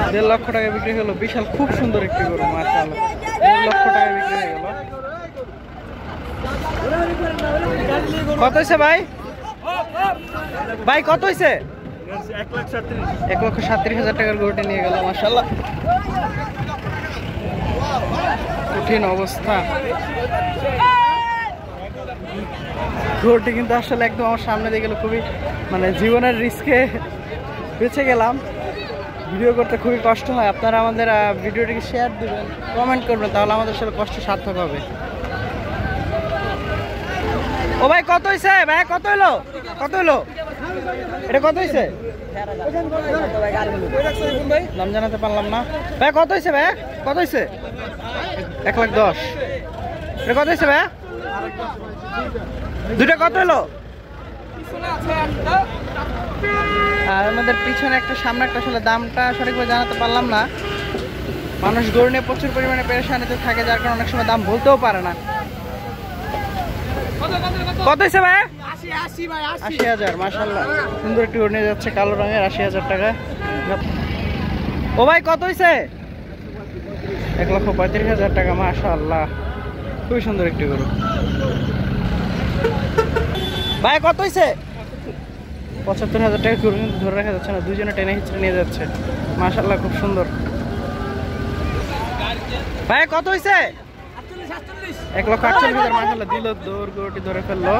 1.5 লক্ষ টাকা বিক্রি হলো। বিশাল খুব সুন্দর একটি গরু, মাশাআল্লাহ। 1.5 লক্ষ টাকা বিক্রি হয়ে গেল। কত হয়েছে ভাই? ভাই কত হয়েছে? 1,37,000 টাকার গরুটি নিয়ে গেল, মাশাআল্লাহ। কঠিন অবস্থা। গরুটি কিন্তু আসলে একদম আমার সামনে দিয়ে গেল, খুবই মানে জীবনের রিস্কে বেঁচে গেলাম। ভিডিও করতে খুবই কষ্ট হয়। আপনারা আমাদের ভিডিওটিকে শেয়ার দিবেন, কমেন্ট করবেন, তাহলে আমাদের আসলে কষ্ট সার্থক হবে। ও ভাই কত হয়েছে? ভাই কত হলো? কত হলো এটা? কত হয়েছে? নাম জানাতে পারলাম না ভাই। কত হয়েছে ভাই? কত হয়েছে? 1,10,000। এটা কত হয়েছে ভাই? দুটা কত হলো? আর আমাদের পিছনে একটা, সামনে একটা, আসলে দামটা সঠিকভাবে জানাতে পারলাম না। মানুষ গরু নিয়ে প্রচুর পরিমাণে পেরেশানিতে থাকে, যার কারণে অনেক সময় দাম বলতেও পারে না। কত হয়েছে ভাই? 80,000। মাশাআল্লাহ, সুন্দর একটি গরু নিয়ে যাচ্ছে, কালো রঙের, 80,000 টাকা। ও ভাই কত হয়েছে? 1,35,000 টাকা। মাশাআল্লাহ, খুবই সুন্দর একটি গরু। ভাই কত হয়েছে? 75,000 টাকা গরু, কিন্তু ধরে রাখা যাচ্ছে না, দুজনে টেনে হিচড়ে নিয়ে যাচ্ছে। মাশাআল্লাহ, খুব সুন্দর। ভাই কত হয়েছে? 1,48,000। মাশাআল্লাহ, দিল দৌড়, গরুটি ধরে ফেললো।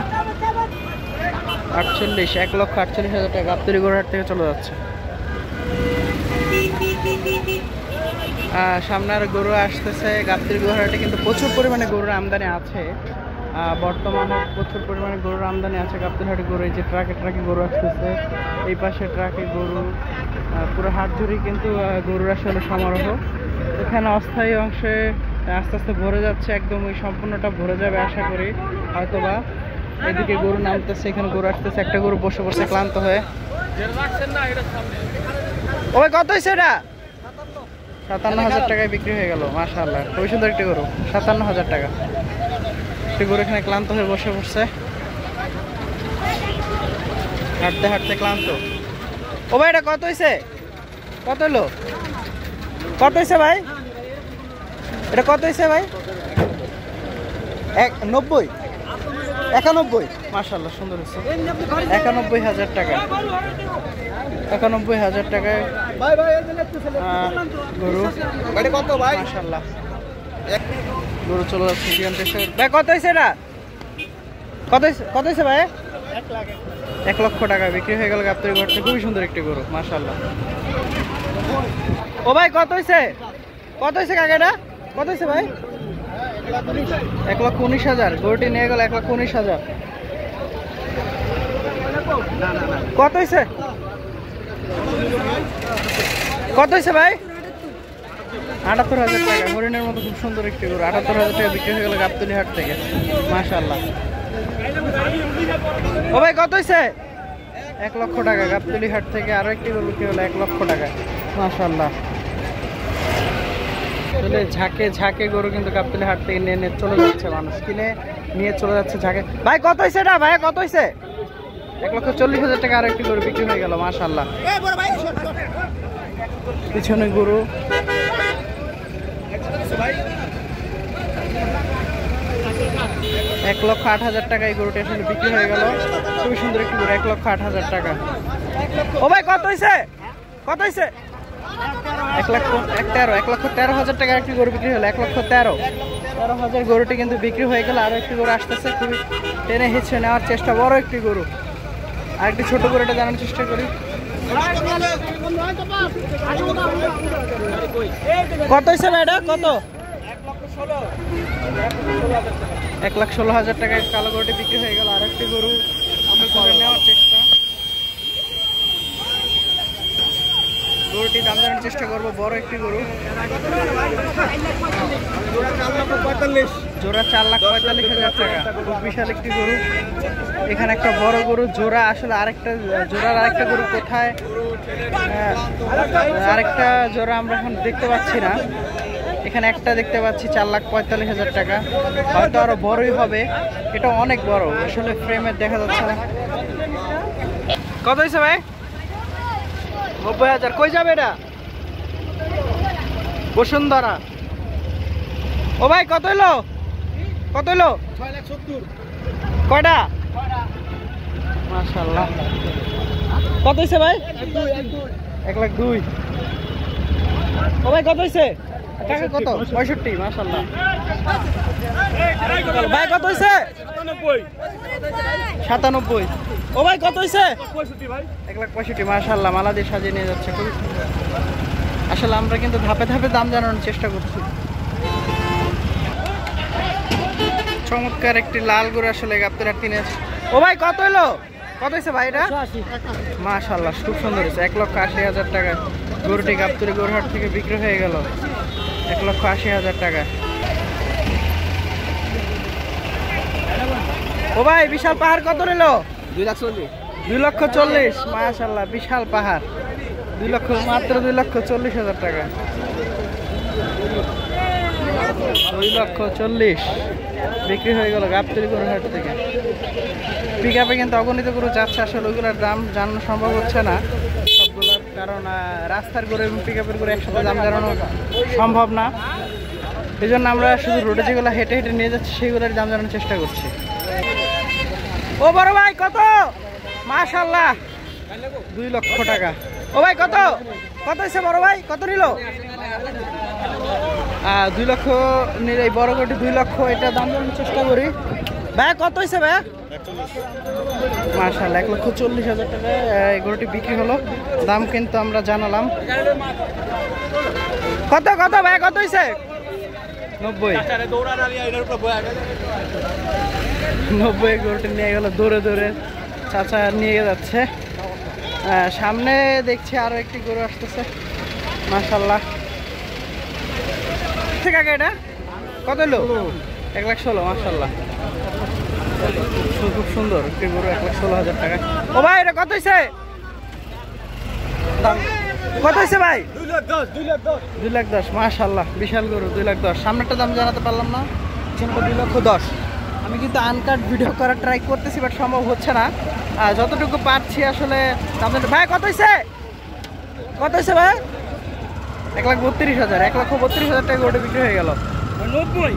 48, 1,48,000 টাকা গাবতলী গরুহাট থেকে চলে যাচ্ছে। সামনে আর গরু আসতেছে। গাবতলী গরুহাটে কিন্তু প্রচুর পরিমাণে গরুর আমদানি আছে। বর্তমানে প্রচুর পরিমাণে গরুর আমদানি আছে গাবতলী হাটে। গরু, এই যে ট্রাকে ট্রাকে গরু আসতেছে, এই পাশে ট্রাকে গরু, পুরো হাট জুড়ে কিন্তু গরুর আসলে সমারোহ। এখানে অস্থায়ী অংশে আস্তে আস্তে ভরে যাচ্ছে, একদম ওই সম্পূর্ণটা ভরে যাবে আশা করি, হয়তোবা। এদিকে গরু নামতেছে, এখানে গরু আসতেছে। একটা গরু বসে বসে ক্লান্ত হয়ে। ওই কত হয়েছে এটা? 57,000 টাকায় বিক্রি হয়ে গেল। মাশাআল্লাহ, খুবই সুন্দর একটি গরু। 57,000 টাকা। একটি গরু এখানে ক্লান্ত হয়ে বসে পড়ছে, হাঁটতে হাঁটতে ক্লান্ত। ও ভাই এটা কত হয়েছে? কত হলো? কত হয়েছে ভাই? এটা কত হয়েছে ভাই? 90, 91। মাশাআল্লাহ, সুন্দর হয়েছে। 91,000 টাকা। 91,000 টাকায় গরু। মাশাআল্লাহ, গরু চলে যাচ্ছে। ভাই কত হয়েছে এটা? কত হয়েছে ভাই? 1 লক্ষ টাকা বিক্রি হয়ে গেল গাবতলী গরুটা। খুবই সুন্দর একটি গরু, মাশাআল্লাহ। ও ভাই কত হয়েছে? কত হয়েছে কাকা এটা? কত হয়েছে ভাই? 1,19,000। গরুটি নিয়ে গেল 1,19,000। কত হয়েছে? কত হয়েছে ভাই? 78,000 টাকা। হরিণের মতো খুব সুন্দর একটি গরু। 78,000 টাকা বিক্রি হয়ে গেল গাবতলী হাট থেকে। মাশাআল্লাহ। ও ভাই কত হয়েছে? 1 লক্ষ টাকা। গাবতলী হাট থেকে আরো একটি গরু বিক্রি হলো 1 লক্ষ টাকা। মাশাআল্লাহ, ঝাঁকে ঝাঁকে গরু কিন্তু গাবতলী হাট থেকে নিয়ে নিয়ে চলে যাচ্ছে, মানুষ কিনে নিয়ে চলে যাচ্ছে ঝাঁকে। ভাই কত হয়েছে এটা? ভাই কত হয়েছে? 1,40,000 টাকা আরো একটি গরু বিক্রি হয়ে গেল। মাশাআল্লাহ, পিছনে গরু। এক 1,08,000 টাকা এই গরুটি আসলে বিক্রি হয়ে গেল। খুবই সুন্দর একটি গরু, 1,08,000 টাকা। ও ভাই কত হয়েছে? কত হয়েছে? 1,13,000 টাকা একটি গরু বিক্রি হলো। 1,13,000 গরুটি কিন্তু বিক্রি হয়ে গেল। আরো একটি গরু আসতেছে, খুবই টেনে হিচড়ে নেওয়ার চেষ্টা। বড় একটি গরু। আর একটি ছোট গরুটা জানার চেষ্টা করি। কত হয়েছে ভাই এটা? কত? 1,16,000 টাকায় কালো গরুটি বিক্রি হয়ে গেল। আর একটি গরু আমরা করে নেওয়ার চেষ্টা। গরুটি দাম জানার চেষ্টা করবো। বড় একটি গরু, জোড়া 4,45,000 টাকা। খুব বিশাল একটি গরু। এখানে একটা বড় গরু জোড়া, আসলে আরেকটা জোড়ার আরেকটা গরু কোথায়? আরেকটা জোড়া আমরা এখন দেখতে পাচ্ছি না। এখানে একটা দেখতে পাচ্ছি 4,45,000 টাকা। হয়তো আরো বড়ই হবে, এটা অনেক বড়, আসলে ফ্রেমে দেখা যাচ্ছে না। কত হয়েছে ভাই? 90,000। কই যাবে এটা? বসুন্ধরা। ও ভাই কত হলো? কত হলো? 6,70,000। কয়টা? মাশাআল্লাহ। কত হইছে ভাই? 1,02,000। ও ভাই কত হইছে? টাকা কত? 65। মাশাআল্লাহ। ভাই কত হইছে? 97। ও ভাই কত হইছে? 65 ভাই। 1,65,000। মাশাআল্লাহ, মালা দিয়ে সাজিয়ে নিয়ে যাচ্ছে, খুবই সুন্দর। আসলে আমরা কিন্তু ধাপে ধাপে দাম জানানোর চেষ্টা করছি। চমৎকার একটি লাল গরু আসলে গাবতলীহাট কিনে। ও ভাই কত হলো? কত হয়েছে ভাই এটা? মাশাআল্লাহ, খুব সুন্দর হয়েছে। 1,80,000 টাকা গরুটি গাবতলী গরুহাট থেকে বিক্রি হয়ে গেল 1,80,000 টাকা। ও ভাই বিশাল পাহাড় কত নিল? 2,40,000। মাশাআল্লাহ, বিশাল পাহাড় 2 লক্ষ, মাত্র 2,40,000 টাকা। 2,40,000 বিক্রি হয়ে গেল গাবতলী গরুহাট থেকে। পিক আপে কিন্তু অগণিত গরু যাচ্ছে, আসলে ওইগুলোর দাম জানানো সম্ভব হচ্ছে না সবগুলোর, কারণ রাস্তার গরু এবং পিক আপের গরু একসাথে দাম জানানো সম্ভব না। এই জন্য আমরা শুধু রোডে যেগুলো হেঁটে হেঁটে নিয়ে যাচ্ছি সেগুলোর দাম জানানোর চেষ্টা করছি। ও বড় ভাই কত? মাশাআল্লাহ, 2 লক্ষ টাকা। ও ভাই কত? কত হয়েছে বড় ভাই? কত নিল? 2 লক্ষ নিল এই বড় গরুটি। 2 লক্ষ, এটা দাম জানানোর চেষ্টা করি। ভাই কত হয়েছে ভাই? মাশাআল্লাহ, 1,40,000 টাকা এই গরুটি বিক্রি হলো। দাম কিন্তু আমরা জানালাম। কত কত ভাই কত হয়েছে? 90। 90 গরুটি নিয়ে গেল দৌড়ে দৌড়ে, চাচা নিয়ে যাচ্ছে। সামনে দেখছি আরো একটি গরু আসতেছে। মাশাআল্লাহ, ঠিক আছে। এটা কত হলো? 1,16,000। মাশাআল্লাহ, খুব সুন্দর একটি গরু, 1,16,000 টাকা। ও ভাই এটা কত হয়েছে? দাম কত হয়েছে ভাই? 2,10,000। মাশাআল্লাহ, বিশাল গরু, 2,10,000। সামনেরটা দাম জানাতে পারলাম না, 2,10,000। আমি কিন্তু আনকাট ভিডিও করার ট্রাই করতেছি, বাট সম্ভব হচ্ছে না। যতটুকু পারছি আসলে দাম। ভাই কত হয়েছে? কত হয়েছে ভাই? 1,32,000। 1,32,000 টাকা গরুটা বিক্রি হয়ে গেল। 90।